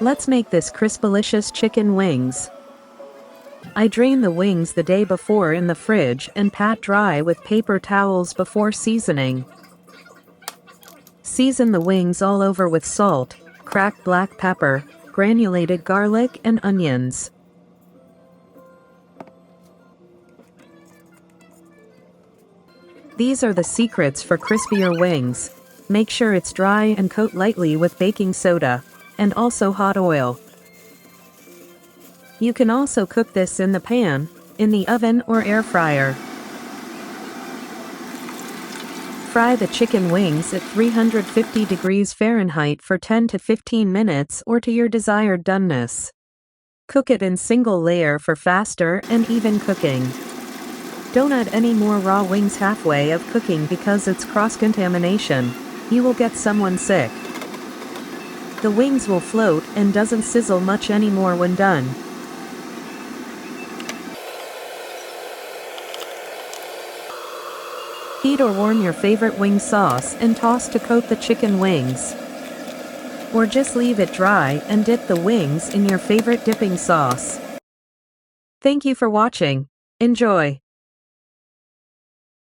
Let's make this crispalicious chicken wings. I drain the wings the day before in the fridge and pat dry with paper towels before seasoning. Season the wings all over with salt, cracked black pepper, granulated garlic, and onions. These are the secrets for crispier wings. Make sure it's dry and coat lightly with baking soda, and also hot oil. You can also cook this in the pan, in the oven or air fryer. Fry the chicken wings at 350 degrees Fahrenheit for 10 to 15 minutes or to your desired doneness. Cook it in single layer for faster and even cooking. Don't add any more raw wings halfway of cooking because it's cross-contamination. You will get someone sick. The wings will float and doesn't sizzle much anymore when done. Heat or warm your favorite wing sauce and toss to coat the chicken wings. Or just leave it dry and dip the wings in your favorite dipping sauce. Thank you for watching. Enjoy!